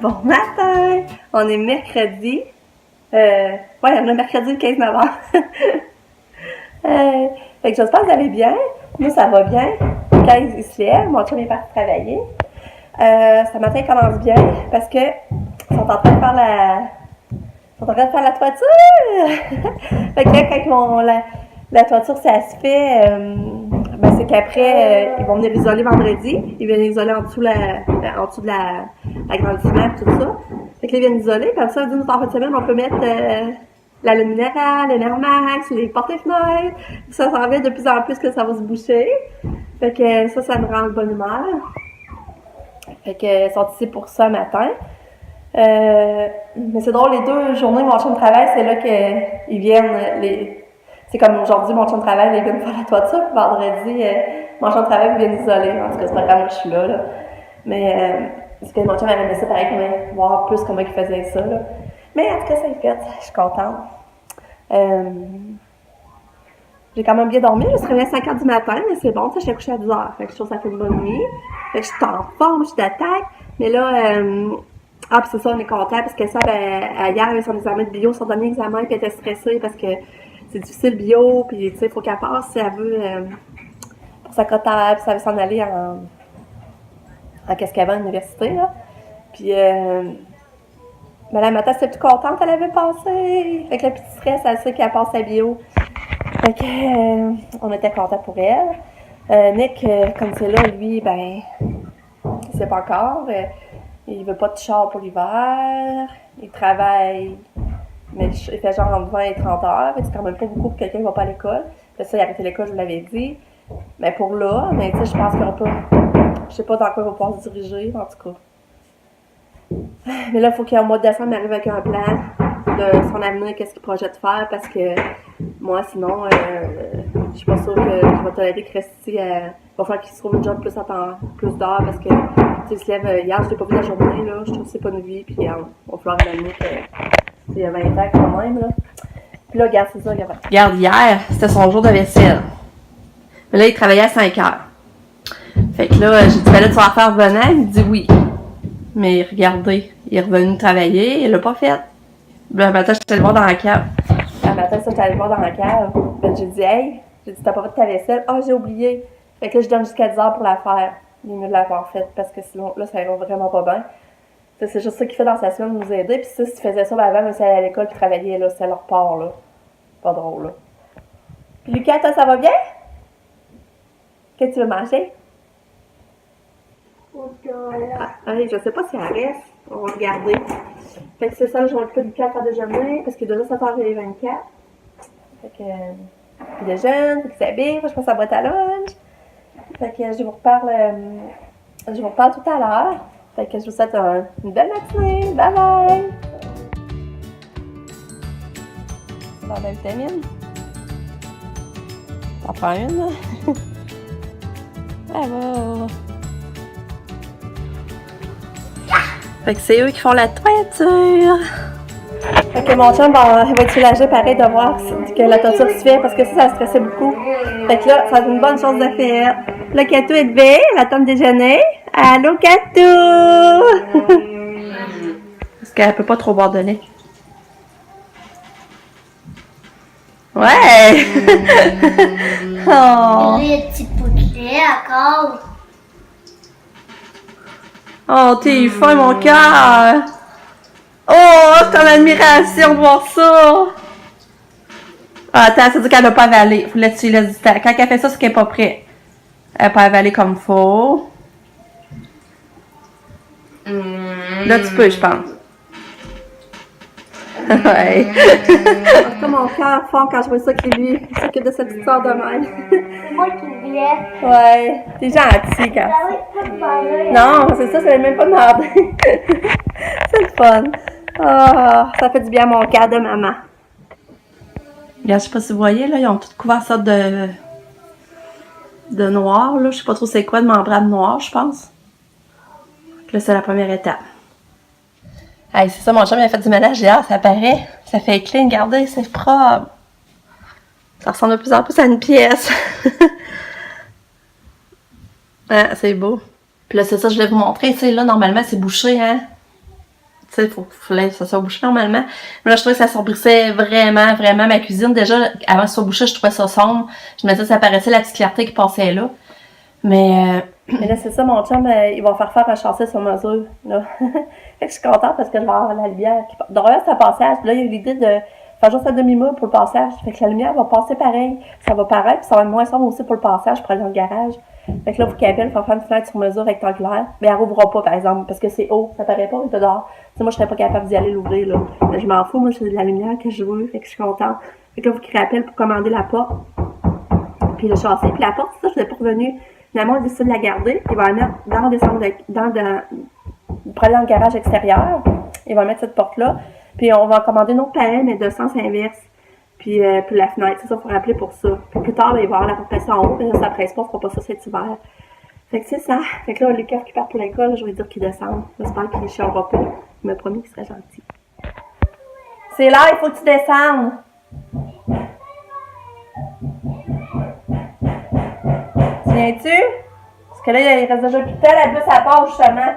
Bon matin! On est mercredi. Ouais, on est mercredi le 15 novembre. Fait que j'espère que vous allez bien. Nous, ça va bien. Quand il se lève, mon chum est parti travailler. Ce matin, il commence bien parce que ils sont en train de faire la toiture! Fait que là, quand la toiture, ça se fait, ben c'est qu'après, ils vont venir isoler vendredi. Ils viennent isoler en dessous de l'agrandissement et tout ça. Fait que là, ils viennent isoler. Comme ça, d'une fois par semaine, on peut mettre la luminaire, le Nermax, les portes et fenêtres. Ça s'en vient de plus en plus que ça va se boucher. Fait que ça me rend de bonne humeur. Fait que ils sont ici pour ça matin. Mais c'est drôle, les 2 journées mon chum travaille, c'est là qu'ils viennent. C'est comme aujourd'hui, mon chum travaille, ils viennent faire la toiture. Puis vendredi, mon chum travaille, ils viennent isoler. En tout cas, c'est pas grave, moi je suis là. Mais parce que mon chum avait aimé ça pareil, voir plus comment il faisait ça. Là. Mais en tout cas, ça est fait. Je suis contente. J'ai quand même bien dormi. Je me suis réveillée à 5h du matin, mais c'est bon. Je suis couchée à 10h. Fait que je trouve que ça fait une bonne nuit. Fait que je suis en forme, je suis d'attaque. Mais là, puis c'est ça, on est content parce que ça, hier, avec son examen de bio, son dernier examen, puis elle était stressée parce que c'est difficile bio, puis tu sais, il faut qu'elle passe si elle veut pour sa cotère, puis ça veut s'en aller en qu'est-ce qu'elle va à l'université, là. Puis, ben la matin, c'était plus contente, elle avait passé. Fait que le petit stress, elle sait qu'elle passe sa bio. Fait que, on était contents pour elle. Nick, comme c'est là, lui, ben, il sait pas encore. Il veut pas de char pour l'hiver. Il travaille, mais il fait genre entre 20 et 30 heures. C'est quand même pas beaucoup pour quelqu'un qui va pas à l'école. Fait ça, il a arrêté l'école, je vous l'avais dit. Mais pour là, mais tu sais, je pense qu'il va pas. Je sais pas dans quoi il va pouvoir se diriger, en tout cas. Mais là, il faut qu'au mois de décembre, il arrive avec un plan de son avenir, qu'est-ce qu'il projette faire, parce que moi, sinon, je suis pas sûre que je vais tolérer que Christy, il va falloir qu'il se trouve une job plus d'heures, parce que, tu sais, il se lève, hier, je l'ai pas vu la journée, là, je trouve que c'est pas une vie, puis il va falloir une année que, il y a 20 ans quand même, là. Puis là, regarde, c'est ça, regarde, hier, c'était son jour de vaisselle. Mais là, il travaillait à 5h. Fait que là, j'ai dit, ben là, tu vas en faire venant? Il me dit oui. Mais regardez, il est revenu travailler, il l'a pas fait. Le matin, j'étais allée le voir dans la cave. Le matin, j'étais allée le voir dans la cave. Ben, j'ai dit, hey, t'as pas fait ta vaisselle? Ah, j'ai oublié. Fait que là, je donne jusqu'à 10h pour la faire. Il est mieux de l'avoir faite parce que sinon, là, ça va vraiment pas bien. C'est juste ça qu'il fait dans sa semaine, nous aider. Puis ça, si tu faisais ça avant, même si elle allait à l'école puis travaillait, là, c'est leur part, là. Pas drôle, là. Puis Lucas, toi, ça va bien? Qu'est-ce que tu veux manger? Je sais pas si elle reste. On va regarder. Fait que c'est ça, je vais m'occuper du Lucas à déjeuner parce qu'il est déjà 7h24. Fait que il déjeune, fait qu'il s'habille, je passe sa boîte à lunch. Fait que je vous reparle tout à l'heure. Fait que je vous souhaite une belle matinée. Bye bye! C'est la même vitamine. T'en prends une, là? Bravo! Fait que c'est eux qui font la toiture. Fait que mon chum, il va être soulagé pareil de voir que la toiture se fait parce que ça stressait beaucoup. Fait que là, ça a une bonne chose de faire. Là, Katou est levée, elle attend le déjeuner. Allô, Katou! Parce qu'elle peut pas trop boire de lait. Ouais! Oh! Les petits poulets encore. Oh, t'es fin, mon cœur! Oh, je suis en admiration de voir ça! Ah, attends, ça veut dire qu'elle n'a pas avalé. Faut que tu laisses du temps. Quand elle fait ça, c'est qu'elle n'est pas prête. Elle n'a pas avalé comme il faut. Là, tu peux, je pense. Ouais. En tout cas, mon cœur fond quand je vois ça qu'il lui s'occupe de sa petite soeur de même. C'est moi qui voulais. Ouais. T'es gentil, quand. Ah oui, pas de parler. Non, c'est ça, ça l'ai même pas demandé. C'est le fun. Oh, ça fait du bien à mon cœur de maman. Regarde, je sais pas si vous voyez, là, ils ont tout couvert ça de noir, là. Je sais pas trop c'est quoi, de membrane noire, je pense. Là, c'est la première étape. Hey, c'est ça, mon chum, il a fait du ménage hier, ça paraît. Ça fait clean, regardez, c'est propre. Ça ressemble de plus en plus à une pièce. Ah, c'est beau. Puis là, c'est ça, je vais vous montrer. Tu sais, là, normalement, c'est bouché, hein. tu sais, fallait que ça soit bouché normalement. Mais là, je trouvais que ça surbrissait vraiment, vraiment ma cuisine. Déjà, avant que ça soit bouché, je trouvais ça sombre. Je me disais que ça paraissait la petite clarté qui passait là. Mais là, c'est ça, mon chum, il va faire un châssis sur mesure, là. Fait que je suis contente parce que je vais avoir la lumière qui passe. Normalement, c'est un passage. Puis là, il y a eu l'idée de faire juste un demi-mur pour le passage. Fait que la lumière va passer pareil. Ça va paraître, puis ça va être moins sombre aussi pour le passage, pour aller dans le garage. Fait que là, vous capez, il faut faire une fenêtre sur mesure rectangulaire. Mais elle rouvrira pas, par exemple, parce que c'est haut. Ça paraît pas, il est dehors. Tu sais, moi, je serais pas capable d'y aller l'ouvrir, là. Mais je m'en fous, moi, c'est de la lumière que je veux. Fait que je suis contente. Fait que là, vous qui rappelle pour commander la porte. Puis le châssis. Puis la porte, ça, je l'ai pas revenu. Finalement, on décide de la garder. Il va la mettre dans le pour aller dans le garage extérieur. Il va mettre cette porte-là. Puis on va commander une autre pareille, mais de sens inverse. Puis la fenêtre, c'est ça, il faut rappeler pour ça. Puis plus tard, ben, il va y avoir la porte passée en haut, mais ça presse pas, on fera pas ça cet hiver. Fait que c'est ça. Fait que là, les keufs qui partent pour l'école, je vais dire qu'ils descendent. J'espère qu'ils ne chialeront pas. Il m'a promis qu'il serait gentil. C'est là, il faut que tu descendes. Viens-tu? Parce que là, il reste déjà plus de temps, la bus, elle passe justement.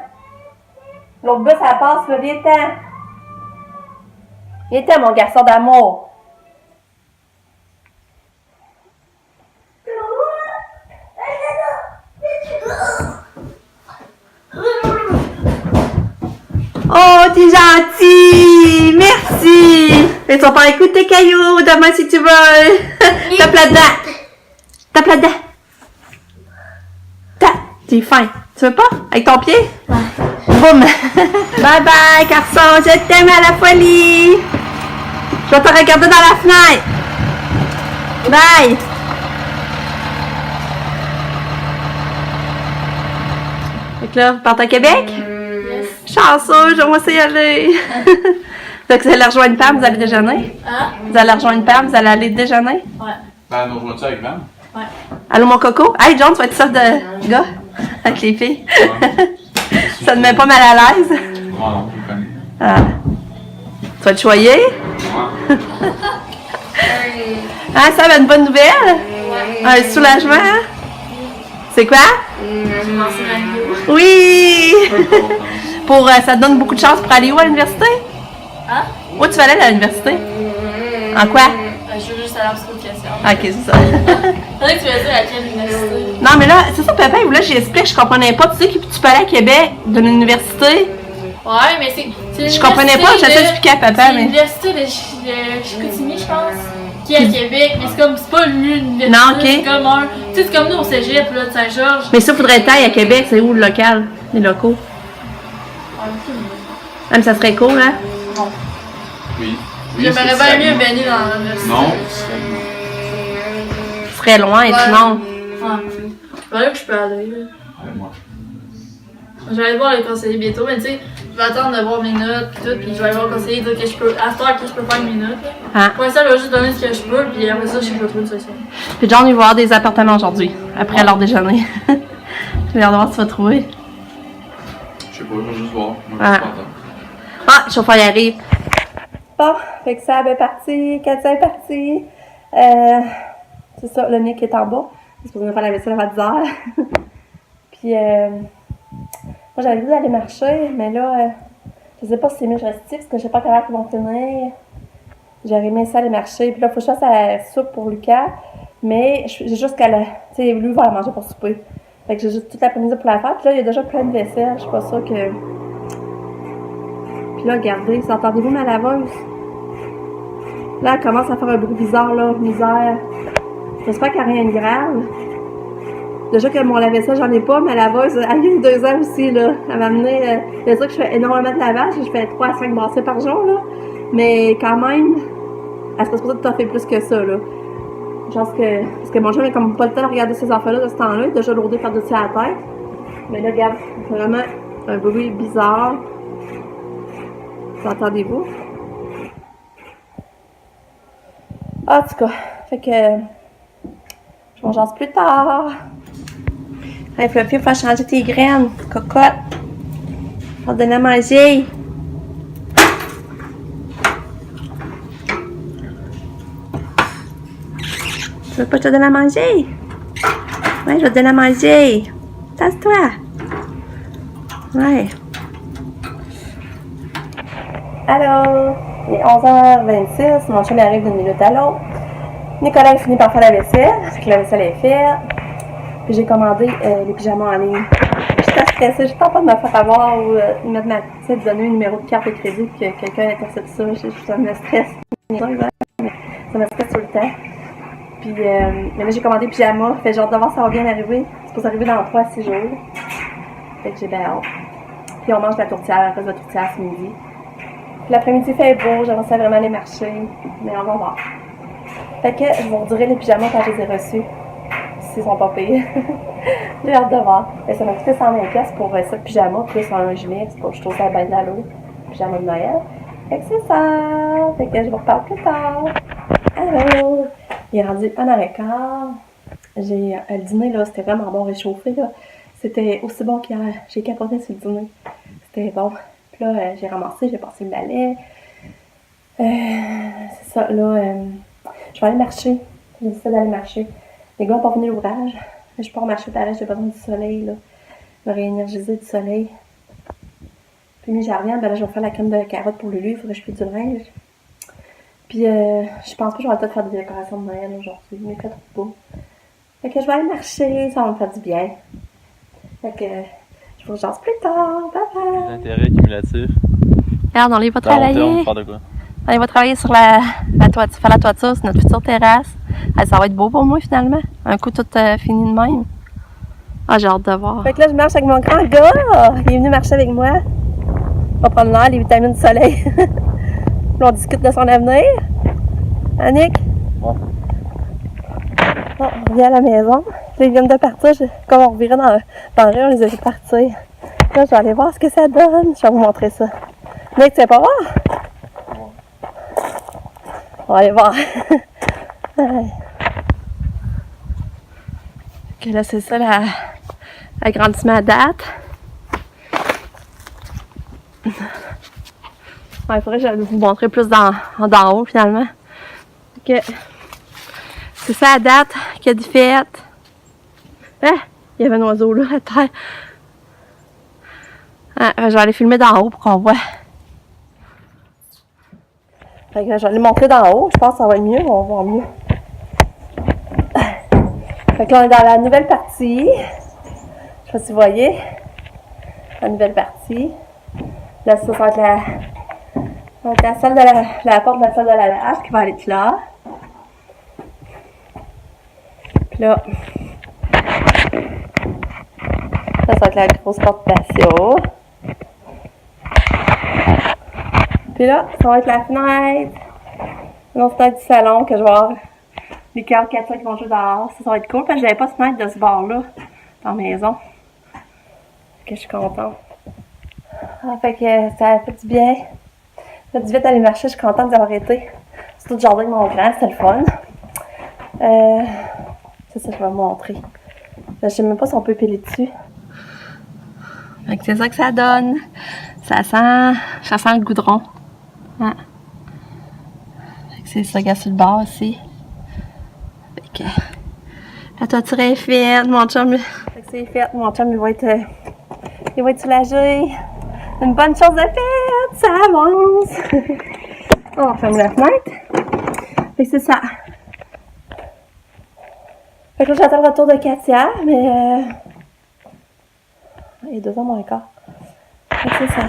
L'autre bus, elle passe, là, viens-t'en. Viens-t'en, mon garçon d'amour. Oh, t'es gentil! Merci! Et tu vas pas écouter tes cailloux demain si tu veux. Tape là-dedans. Tape là-dedans. T'es fin. Tu veux pas? Avec ton pied? Ouais. Boum! Bye bye, garçon! Je t'aime à la folie! Je vais te regarder dans la fenêtre! Bye! Fait que là, vous partez à Québec? Yes. Chanceux, j'aimerais ça y aller! Donc, vous allez rejoindre Pam, vous allez déjeuner? Hein? Vous allez rejoindre Pam, vous allez aller déjeuner? Ouais. Ben, nous rejoins-tu avec Van? Ouais. Allô, mon coco? Hey, John, tu vas être seul de gars? Avec les filles? Ouais. Ça te met pas mal à l'aise? Moi non, je le connais. Ah. Tu vas te choyer? Ouais. Ah, ça va une bonne nouvelle? Un soulagement? Hein? C'est quoi? J'ai lancé ma vidéo. Oui! Pour, ça te donne beaucoup de chance pour aller où à l'université? Hein? Où tu vas aller à l'université? En quoi? Je veux juste aller en psychoéducation. Ok, c'est ça. Faudrait que tu vas dire à quelle université. Non, mais là, c'est ça, papa, là, j'explique, je comprenais pas. Tu sais que tu peux aller à Québec d'une université. Ouais, mais c'est Je comprenais pas, j'essaie d'expliquer à papa, c'est mais. l'université de Chicoutimi, je pense, qui est à Québec, mais c'est comme, c'est pas l'université. Non, ok. C'est comme un. Tu sais, c'est comme nous au cégep, là, de Saint-Georges. Mais ça, faudrait taille à Québec, c'est où le local? Les locaux? Ah, Ah, mais ça serait cool, hein? non. Oui. J'aimerais bien mieux baigner dans l'université. Non. Ce serait loin, et tout, non? Ouais. C'est vrai que je peux aller, là. Ouais, moi. Je vais aller voir le conseiller bientôt, mais tu sais, je vais attendre de voir mes notes pis tout, puis je vais aller voir le conseiller dire que je peux, à ce temps que je peux faire mes notes. Là. Ah. Pour l'instant, je vais juste donner ce que je peux, puis après ça, je sais que je vais trouver une solution. Puis John, il va avoir des appartements aujourd'hui, après leur déjeuner. J'ai hâte de voir ce que tu vas trouver. Je sais pas, je vais juste voir. Moi, je Ah. suis pas attendre. Ah, le chauffeur y arrive. Bon, fait que ça est parti, Katia est partie. C'est ça, le Nick est en bas. C'est pour venir faire la vaisselle avant 10 heures. Puis, moi j'avais le goût d'aller marcher, mais là, je sais pas si c'est mieux que je reste ici, parce que je sais pas comment ils vont finir. J'aurais aimé ça aller marcher. Puis là, il faut que je fasse la soupe pour Lucas. Mais j'ai juste qu'à la. Tu sais, lui va la manger pour souper. Fait que j'ai juste toute l'après-midi pour la faire. Puis là, il y a déjà plein de vaisselle. Je suis pas sûre que. Puis là, regardez, vous entendez-vous ma laveuse? Là, elle commence à faire un bruit bizarre, là, misère. J'espère qu'il n'y a rien de grave. Déjà que mon lave-vaisselle, j'en ai pas, mais la laveuse, elle vient de 2 ans aussi, là. Elle m'a amené. C'est sûr que je fais énormément de lavage, je fais 3 à 5 brassées par jour, là. Mais quand même, elle serait supposée de t'en faire plus que ça, là. Genre que. Parce que mon chum n'a comme pas le temps de regarder ces enfants-là de ce temps-là, il est déjà lourdé par-dessus la tête. Mais là, regarde, vraiment un bruit bizarre. Vous entendez-vous? Ah, en tout cas, fait que je m'en jase plus tard. Hey, Fluffy, il faut changer tes graines, cocotte. Faut te donner à manger. Tu veux pas que je te donne à manger? Ouais, je vais te donner à manger. Tasse-toi. Ouais. Allô? Il est 11h26, mon chum arrive d'une minute à l'autre. Nicolas finit par faire la vaisselle, fait que la vaisselle est faite. Puis j'ai commandé les pyjamas en ligne. J'étais stressée, j'ai pas de me faire avoir ou mettre ma petite, donner un numéro de carte de crédit que quelqu'un intercepte ça. Ça me stresse. Ça me stresse tout le temps. Puis mais là j'ai commandé les pyjamas, fait genre de voir ça va bien arriver. C'est supposé arriver dans 3 à 6 jours. Fait que j'ai bien hâte. Puis on mange la tourtière, la reste de la tourtière ce midi. Puis l'après-midi fait beau, j'aimerais ça vraiment aller marcher, mais on va voir. Fait que je vous redirai les pyjamas quand je les ai reçus, s'ils sont pas payés. J'ai hâte de voir. Et ça m'a coûté 120$ pour ça, pyjama, plus un gilet, parce que je trouve ça bien de l'allô, pyjama de Noël. Fait que c'est ça. Fait que je vous reparle plus tard. Allô! Il est rendu 1h15. J'ai le dîner, là, c'était vraiment bon réchauffé, là. C'était aussi bon qu'hier. J'ai capoté sur le dîner. C'était bon. Puis là, j'ai ramassé, j'ai passé le balai. C'est ça, là. Je vais aller marcher. J'ai décidé d'aller marcher. Les gars n'ont pas fini l'ouvrage. Mais je pars marcher pareil, j'ai besoin du soleil, là. Me réénergiser du soleil. Puis, mais j'en reviens, ben là, je vais faire la crème de carotte pour Lulu. Il faudrait que je plie du linge. Puis, je pense pas que je vais peut-être faire des décorations de Noël aujourd'hui. Mais il fait trop beau. Fait que je vais aller marcher, ça va me faire du bien. Fait que je vous jase plus tard. Bye bye! Les intérêts cumulatifs. Regarde, on les va Dans long terme, travailler. faire de quoi? On va travailler sur la toiture, faire la toiture sur notre future terrasse. Ça va être beau pour moi finalement. Un coup tout fini de même. Ah, j'ai hâte de voir. Fait que là, je marche avec mon grand gars. Il est venu marcher avec moi. On va prendre l'air, les vitamines du soleil. Là, on discute de son avenir. Annick? Ouais. Oh, on revient à la maison. Là, ils viennent de partir. Comme on revirait dans le rue, on les a vu partir. Là, je vais aller voir ce que ça donne. Je vais vous montrer ça. Nick, tu sais pas voir? On va aller voir. Ok, là, c'est ça l'agrandissement à date. Ouais, il faudrait que j'aille vous montrer plus d'en haut finalement. Ok. C'est ça à date qu'il y a du fait. Ah, il y avait un oiseau là à terre. Ah, je vais aller filmer d'en haut pour qu'on voit. Fait que je vais aller montrer d'en haut. Je pense que ça va être mieux. On va voir mieux. Fait que là, on est dans la nouvelle partie. Je sais pas si vous voyez. La nouvelle partie. Là, ça va être la salle de la porte de la salle de lavage qui va aller là. Puis là, ça va être la grosse porte patio. Puis là, ça va être la fenêtre. Une autre fenêtre du salon que je vais avoir les 4 qui vont jouer dehors. Ça va être cool parce que j'avais pas de fenêtre de ce bord-là dans la maison. Fait que je suis contente. Ah, fait que ça a fait du bien. Ça fait du vite aller marcher, je suis contente d'avoir été. C'est tout le jardin de mon grand, c'était le fun. C'est ça que je vais vous montrer. Je sais même pas si on peut piler dessus. Fait que c'est ça que ça donne. Ça sent le goudron. Ah. Fait que c'est ça qu'il y a sur le bord aussi. Fait que la toiture est faite, mon chum. Fait que c'est fait, mon chum il va être soulagé. Une bonne chose de faite, ça avance. On ferme la fenêtre. Fait que c'est ça. Fait que là, j'attends le retour de Katia, mais il est 2h moins quart. Fait que c'est ça.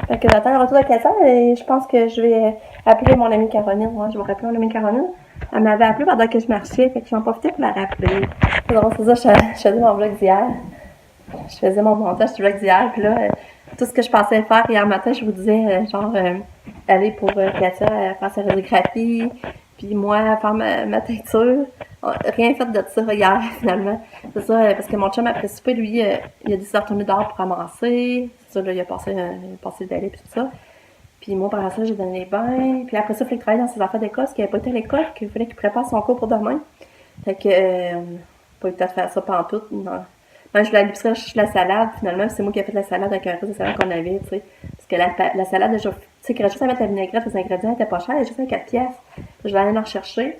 Fait que j'attends le retour de Katia et je pense que je vais appeler mon amie Caroline. Moi, je vais rappeler mon amie Caroline. Elle m'avait appelé pendant que je marchais, fait que je vais en profiter pour la rappeler. C'est drôle, c'est ça, je faisais mon vlog d'hier. Je faisais mon montage du vlog d'hier, puis là, tout ce que je pensais faire hier matin, je vous disais, aller pour Katia faire sa radiographie, puis moi, faire ma teinture. Rien fait de ça hier, finalement. C'est ça, parce que mon chum, après souper, lui, il a décidé de retourner dehors pour ramasser. C'est ça, là, il a passé le balai, puis tout ça. Puis moi, par ça, j'ai donné les bains. Puis après ça, il fallait qu'il travaille dans ses affaires d'école, parce qu'il n'avait pas été à l'école, qu'il fallait qu'il prépare son cours pour demain. Fait que, pas eu le temps de faire ça pantoute. Non. Moi, je voulais aller chercher la salade, finalement, c'est moi qui ai fait la salade avec un reste de salade qu'on avait, tu sais. Parce que la salade, tu sais, qu'il y juste à mettre la vinaigrette, les ingrédients étaient pas chers, elle est juste à 4 piastres. Je vais aller en rechercher.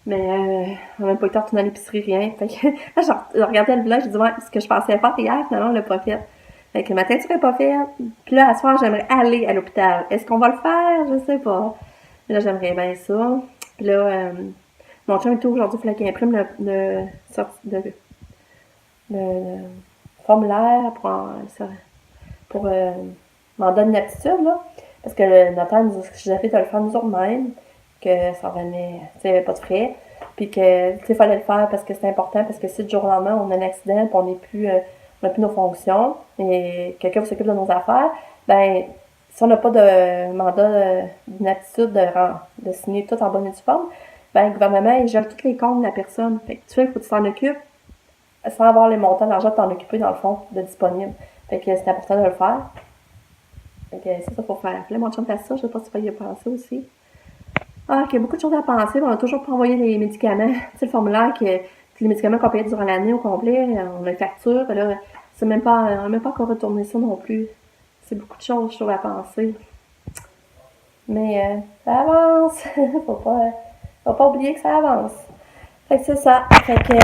Mais on n'a même pas eu le temps de retourner à l'épicerie, rien. Fait que là, je regardais le vlog, je dis ouais, ce que je pensais faire hier, finalement, on l'a pas fait. Fait que le matin, tu serais pas fait. Puis là, à soir, j'aimerais aller à l'hôpital. Est-ce qu'on va le faire? Je sais pas. Mais là, j'aimerais bien ça. Puis là, mon chum et tout, aujourd'hui, il fallait qu'il imprime le formulaire pour mandat d'inaptitude, là. Parce que le notaire nous a suggéré de le faire nous autres mêmes, que ça revenait, tu sais, il n'y avait pas de frais. Puis que, tu sais, il fallait le faire parce que c'est important, parce que si du jour au lendemain, on a un accident, puis on n'a plus nos fonctions, et quelqu'un s'occupe de nos affaires, ben, si on n'a pas de mandat d'inaptitude de signer tout en bonne et due forme, ben, le gouvernement, il gèle tous les comptes de la personne. Fait que tu sais, il faut que tu t'en occupes sans avoir les montants d'argent de t'en occuper, dans le fond, de disponible. Fait que c'est important de le faire. Fait que c'est ça qu'il faut faire. Là, mon chum fait ça, je sais pas si tu vas y penser aussi. Ah, qu'il y a beaucoup de choses à penser, mais on a toujours pas envoyé les médicaments. Tu sais, le formulaire, que les médicaments qu'on payait durant l'année au complet, on a une facture, et là, on n'a même pas encore retourné ça non plus. C'est beaucoup de choses, je trouve, à penser. Mais ça avance. Faut pas oublier que ça avance. Fait que c'est ça. Fait que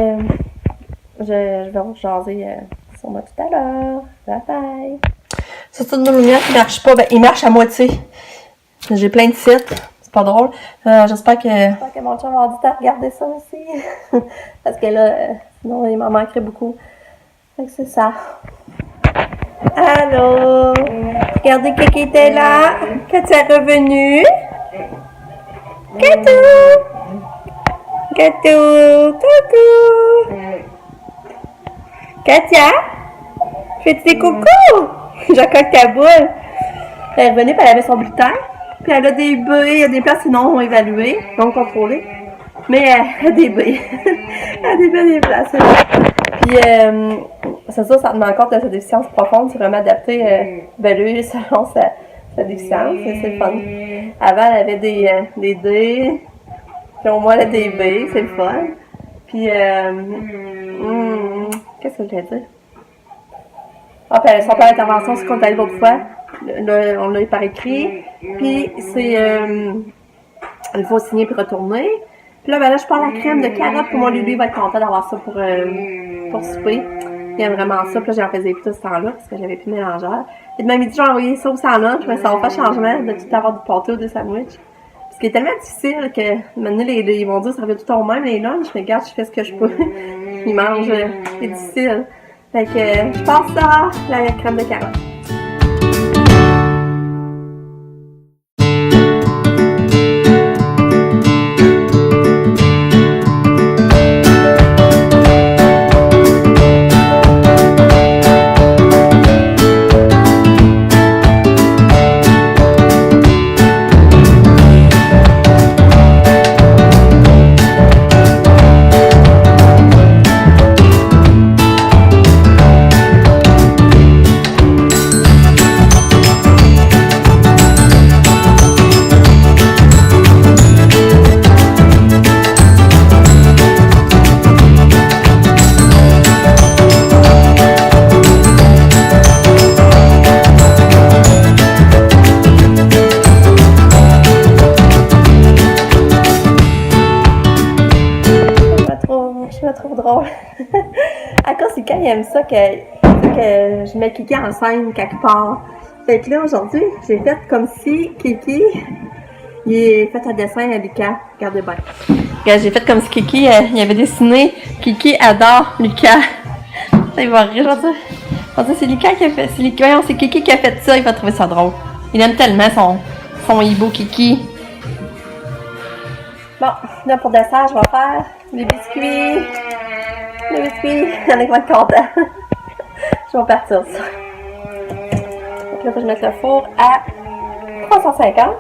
je vais vous jaser sur moi tout à l'heure. Bye bye. Ça, c'est une lumière qui marche pas. Ben, il marche à moitié. J'ai plein de sites. C'est pas drôle. J'espère que mon chum va avoir du temps à regarder ça aussi. Parce que là, sinon, il m'en manquerait beaucoup. Fait que c'est ça. Allô? Regardez qui était là. Quand tu es revenu. Gatou! Gatou! Coucou! Katia? Fais-tu des coucous? J'accorde ta boule. Elle est revenue, puis elle avait son bulletin. Puis elle a des B, il y a des places non évaluées, non contrôlées. Mais elle a des B. Elle a des B, des places. Puis, c'est ça, ça demande compte de sa déficience profonde. C'est vraiment adapté, lui, selon sa déficience. C'est le fun. Avant, elle avait des D. Puis au moins, elle a des B. C'est le fun. Puis, qu'est-ce que je voulais dire? Ah, puis son plan d'intervention, c'est qu'on est allé l'autre fois. Là, on l'a eu par écrit. Puis, c'est... il faut signer puis retourner. Puis là, ben là, je prends la crème de carotte pour mon Lulu. Il va être content d'avoir ça pour souper. Il aime vraiment ça. Puis là, j'en faisais plus tout ce temps-là parce que j'avais plus de mélangeur. Et demain midi, j'ai envoyé ça au sans lunch. Mais ça va faire changement de tout avoir du pâté ou des sandwichs. Ce qui est tellement difficile que maintenant, ils vont dire ça revient tout le temps au même, les lunchs. Mais regarde, je fais ce que je peux. Ils mangent. C'est difficile. Fait que je passe ça, la crème de carotte. À cause c'est quand il aime ça que je mets Kiki en scène quelque part. Fait que là, aujourd'hui, j'ai fait comme si Kiki, il est fait un dessin à Lucas. Regardez bien. Regarde, j'ai fait comme si Kiki, il avait dessiné Kiki adore Lucas. Ça, il va rire, je vais dire, c'est Lucas qui a fait, c'est Kiki qui a fait ça, il va trouver ça drôle. Il aime tellement son hibou Kiki. Bon, là pour dessert, je vais faire des biscuits. Les biscuits, il y en a qui vont être contents. Je vais partir ça. Donc là, faut que je mette le four à 350.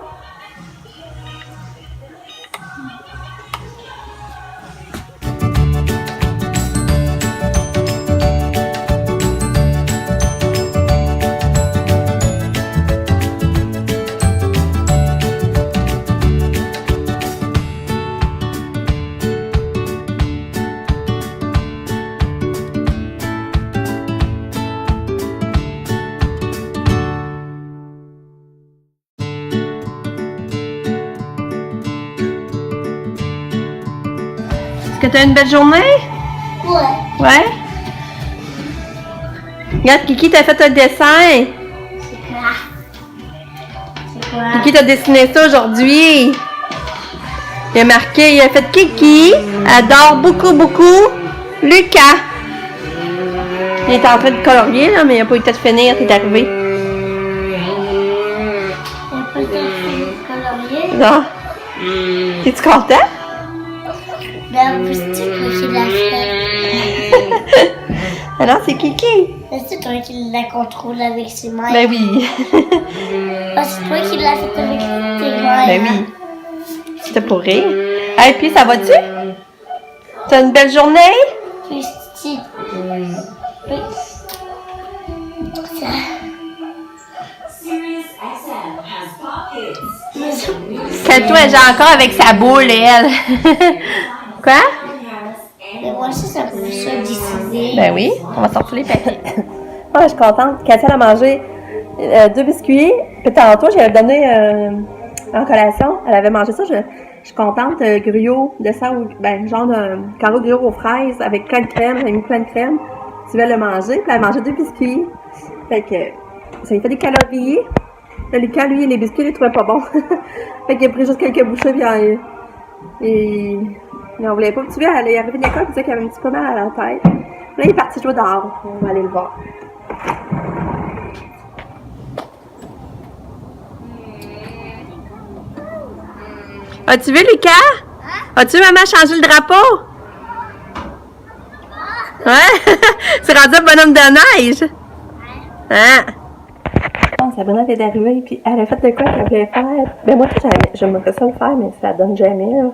Est-ce que tu as une belle journée? Ouais. Ouais? Regarde, Kiki t'a fait un dessin. C'est quoi? C'est quoi? Kiki t'a dessiné ça aujourd'hui. Il a marqué, il a fait Kiki adore beaucoup, beaucoup Lucas. Il était en train de colorier, là, mais il n'a pas eu le temps de finir, t'es arrivé. Il a pas été colorier. Non. T'es-tu content? Ben, c'est toi qui l'as fait. Ah non, c'est Kiki. C'est toi qui l'as contrôlé avec ses mains. Ben oui. Ah, c'est toi qui l'as fait avec tes mains. Ben oui. C'était pour rire. Hey, puis ça va-tu? T'as une belle journée? Christy. Oui. Ça. Calme-toi, elle joue encore avec sa boule, elle. Quoi? Mais moi aussi, ça peut se décider. Ben oui, on va sortir les papiers. Ah, je suis contente. Katia a mangé 2 biscuits. Puis tantôt, j'avais donné en collation. Elle avait mangé ça. Je suis contente. Gruyot de ça, ben, genre de carreau de gruyot aux fraises avec plein de crème. J'avais mis plein de crème. Tu vas le manger. Puis elle a mangé 2 biscuits. Fait que ça lui fait des calories. Là, Lucas, lui, les biscuits, il les trouvait pas bons. Fait qu'il a pris juste quelques bouchées. Puis mais on voulait pas. Tu vois, elle est arrivée de l'école, il disait qu'il avait un petit peu mal à la tête. Là, il est parti jouer dehors. On va aller le voir. As-tu vu, Lucas? As-tu vu maman changer le drapeau? Ouais? C'est rendu un bonhomme de neige? Hein? Bon, Sabrina vient d'arriver, puis elle a fait de quoi qu'elle voulait faire? Ben moi, j'aimerais ça le faire, mais ça donne jamais, là.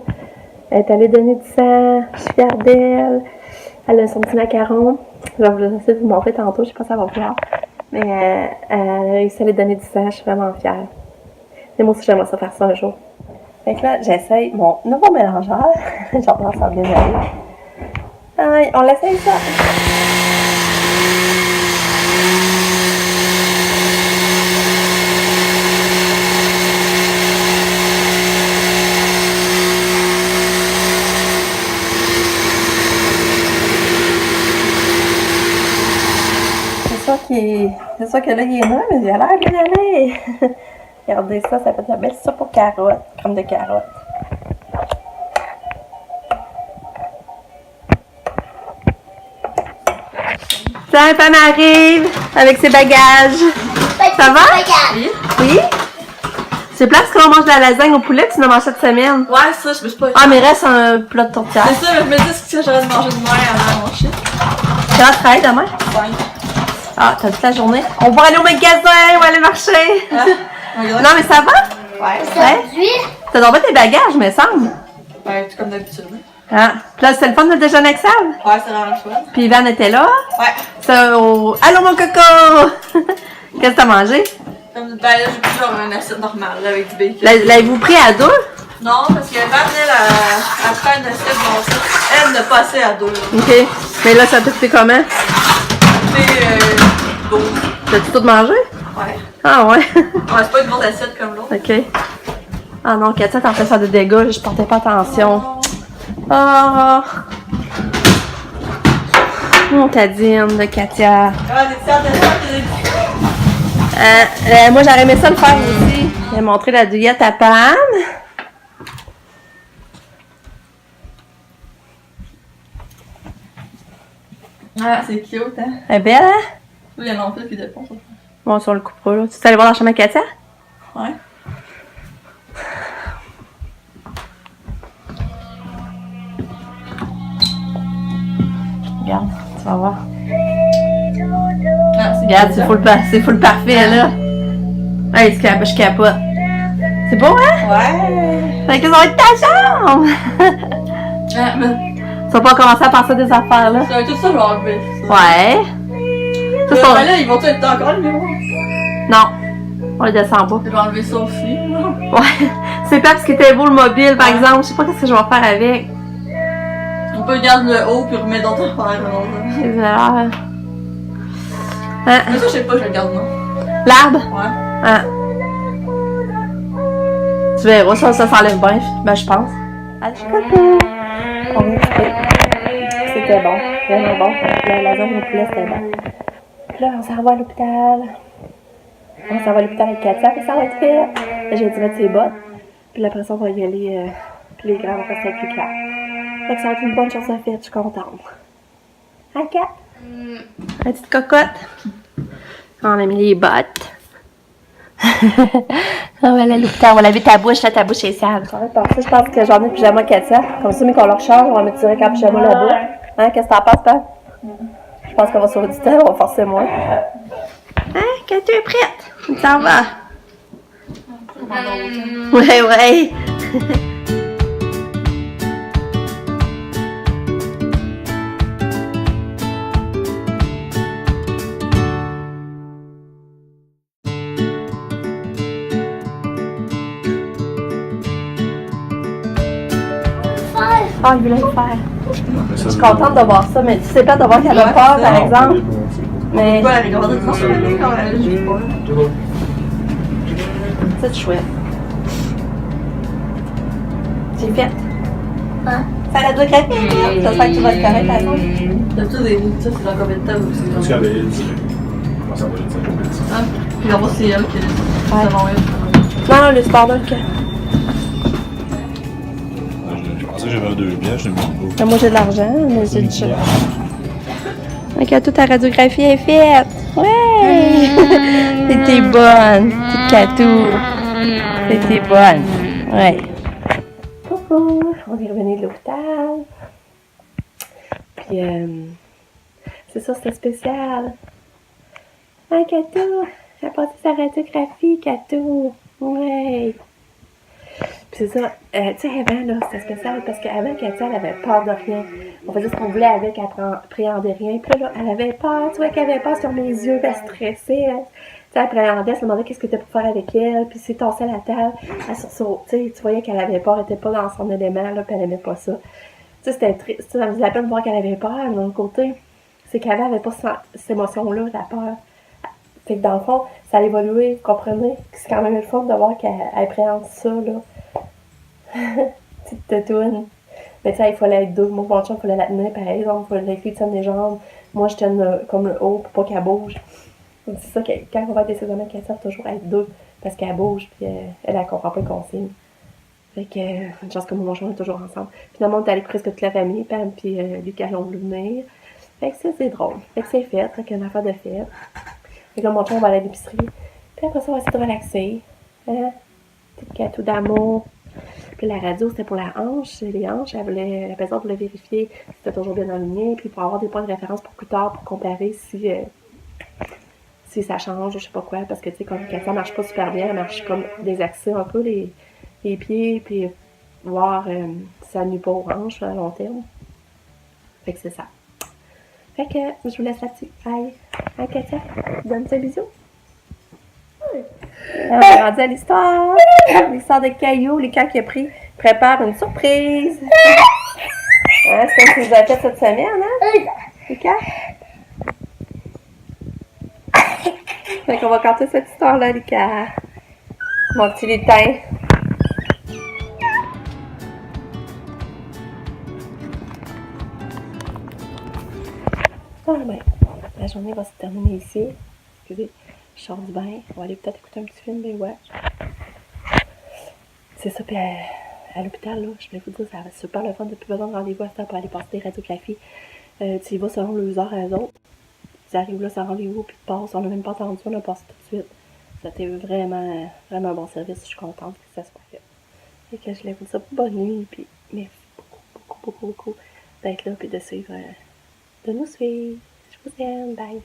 Elle est allée donner du sang, je suis fière d'elle. Elle a son petit macaron. Je vais vous vous montrer tantôt, je sais pas si ça va voir. Mais elle a réussi à aller donner du sang, je suis vraiment fière. Et moi aussi, j'aimerais ça faire ça un jour. Fait que là, j'essaye mon nouveau mélangeur. J'adore ça bien aller. Allez, on l'essaye ça. C'est sûr que là, il est là, mais il a l'air bien aller. Regardez ça, ça fait de la belle soupe aux carottes, crème de carottes. Tiens, Pam arrive avec ses bagages. Ça va? Regarde. Oui? C'est place qu'on mange de la lasagne au poulet, tu l'as mangé cette semaine. Ouais, ça, je me suis pas. Ah, mais reste un plat de tourtière. C'est ça, mais je me dis ce que j'aurais de manger demain avant mon shit. Tu vas travailler demain? Ouais. Ah, t'as toute la journée. On va aller au magasin, on va aller marcher. Non, mais ça va? Ouais. Aujourd'hui, T'as donc tes bagages, me semble. Ouais, comme d'habitude. Ah. Puis là, c'était le fun de déjeuner avec Sab. Ouais, c'est vraiment le fun. Puis Ivan était là. Ouais. C'est au... Allô, mon coco! Qu'est-ce que t'as mangé? Comme, ben là, j'ai pris genre un assiette normale là, avec du bacon. L'avez-vous pris à deux? Non, parce que Van, elle prend une assiette, bon, elle n'a pas assez à deux. Là. OK. Mais là, ça t'a fait comment? C'est 12. T'as-tu tout mangé? Ouais. Ah ouais? Ouais, c'est pas une grosse assiette comme l'autre. OK. Ah non, Katia, t'en fais faire de dégâts, je portais pas attention. Ah! Mon Cadine de Katia. Ah, des petites Moi, j'aurais aimé ça le faire aussi. J'ai montré la douillette à Pam. Ah, c'est cute, hein? Elle est belle, hein? Oui, il y a l'enfant qui dépend, ça. Bon, si on le coupera, là. Tu es allé voir dans la chambre à Katia? Ouais. Regarde, tu vas voir. Ah, c'est Regarde, cute, c'est full parfait, là. Hey, je capote. C'est beau, hein? Ouais. Fait que ça va être ta chambre! Ah, mais Tu vas pas commencer à penser des affaires, là? ça va être tout ça, je vais enlever. Ouais. Ça, c'est Mais là, ils vont tout être encore, le miroir. Non. On les descend pas. Je vais enlever ça aussi. Ouais. C'est pas parce que était beau le mobile, par exemple. Je sais pas qu'est-ce que je vais faire avec. On peut garder le haut puis remettre d'autres affaires. C'est l'air. Hein? Mais ça, je sais pas, je le garde, non? L'arbre? Ouais. Hein? Tu verras, ça s'enlève bien. Ben, je pense. Allez, coucou! On va couper. C'était bon. Vraiment bon. La lasagne au poulet, c'était bon. Puis là, on s'en va à l'hôpital. On s'en va à l'hôpital avec Katia, puis ça va être fait. Là, j'ai dit mettre ses bottes. Puis après ça, on va y aller. Puis les grands vont rester avec Lucas. Fait que ça va être une bonne chose à faire, je suis contente. Hein, Kat? La petite cocotte. On a mis les bottes. On va aller à l'hôpital, on va laver ta bouche, là, ta bouche est sale. Ça va être parfait, je pense que j'en ai pyjama Katia. Comme ça, mais qu'on leur change, on va mettre direct en pyjama là-bas. Hein, qu'est-ce que t'en penses, Pat? Je pense qu'on va sauver du temps, on va forcer moins. Hein, Katia est prête? On s'en va. Ouais. Ah, il voulait le faire. Je suis contente de voir ça, mais tu sais pas de voir qu'elle a peur, par exemple. Mais. Ouais, elle regarde de c'est chouette. C'est fait. Hein? Ça la doit grimper, j'espère que tu vas être correct, par exemple. D'habitude, ça, c'est dans combien de temps ou c'est Parce qu'elle est direct. Comment ça va être ça? Ah, puis là-bas, c'est elle qui est selon elle. Non, le sport là, ok. Je pensais que j'avais un 2 pièces, je l'ai mis pas. Moi, j'ai de l'argent, mais j'ai du chocolat. Ok, toute ta radiographie est faite. Ouais! C'était bonne, petite Catou. C'était bonne. Ouais. Coucou, on est revenu de l'hôpital. Puis, c'est ça, c'était spécial. Ah, Catou, elle a passé sa radiographie, Catou. Ouais. Puis c'est ça, tu sais, avant, là, c'était spécial parce qu'avant, Katia, elle avait peur de rien. On faisait ce qu'on voulait avec, elle appréhendait rien. Puis là, elle avait peur, tu vois qu'elle avait peur sur mes yeux, elle stressait. Tu sais, elle appréhendait, elle se demandait qu'est-ce que t'étais pour faire avec elle. Puis c'est tassé à la table, elle tu sais, tu voyais qu'elle avait peur, elle était pas dans son élément, là, puis elle aimait pas ça. Tu sais, c'était triste, ça me faisait la peine de voir qu'elle avait peur, mais d'un autre côté, c'est qu'elle avait pas cette émotion-là, la peur. Fait que dans le fond, ça a évolué, vous comprenez? C'est quand même le fun de voir qu'elle appréhende ça, là. Petite tatoune. Mais tu sais, il fallait être deux. Moi, mon chum, il fallait la tenir, par exemple. Il fallait que lui tienne les jambes. Moi, je tienne comme le haut pour pas qu'elle bouge. Donc, c'est ça, que, quand on va être des saisonnements, qu'elle sert toujours être deux. Parce qu'elle bouge, puis elle comprend pas les consignes. Fait que, une chance que moi, mon chum, est toujours ensemble. Finalement, on est allé presque toute la famille, Pam, puis Lucas, on voulu venir. Fait que ça, c'est drôle. Fait que c'est fait, fait qu'il y a une affaire de fête. Fait que là, mon chum, on va aller à l'épicerie. Puis après ça, on va essayer de relaxer. Hein? Petit gâteau d'amour. Puis la radio, c'était pour la hanche, les hanches. La personne voulait vérifier si c'était toujours bien aligné, puis pour avoir des points de référence pour plus tard, pour comparer si ça change ou je sais pas quoi. Parce que, tu sais, quand ça marche pas super bien, elle marche comme des accès un peu, les pieds, puis voir si ça nuit pas aux hanches à long terme. Fait que c'est ça. Fait que je vous laisse là-dessus. Bye. Bye, Katia. Donne-toi un bisou. On est rendu à l'histoire. L'histoire de Caillou, Lucas qui a pris, prépare une surprise. Hein, c'est ce que vous avez fait cette semaine, hein? Lucas? Fait qu'on va compter cette histoire-là, Lucas. Mon petit lutin. Ah ben, la journée va se terminer ici. Excusez. Je sors du bain, on va aller peut-être écouter un petit film, mais ouais. C'est ça, puis à l'hôpital, là, je voulais vous dire, ça va super le fun, depuis besoin de rendez-vous à ce temps pour aller passer des radiographies. Tu y vas selon les heures à eux autres. Tu arrives là, sans rendez-vous, puis tu passes, on n'a même pas attendu, on a passé tout de suite. C'était vraiment, vraiment un bon service, je suis contente que ça soit fait. Et que je voulais vous dire bonne nuit, puis merci beaucoup d'être là, puis de suivre, de nous suivre. Je vous aime, bye!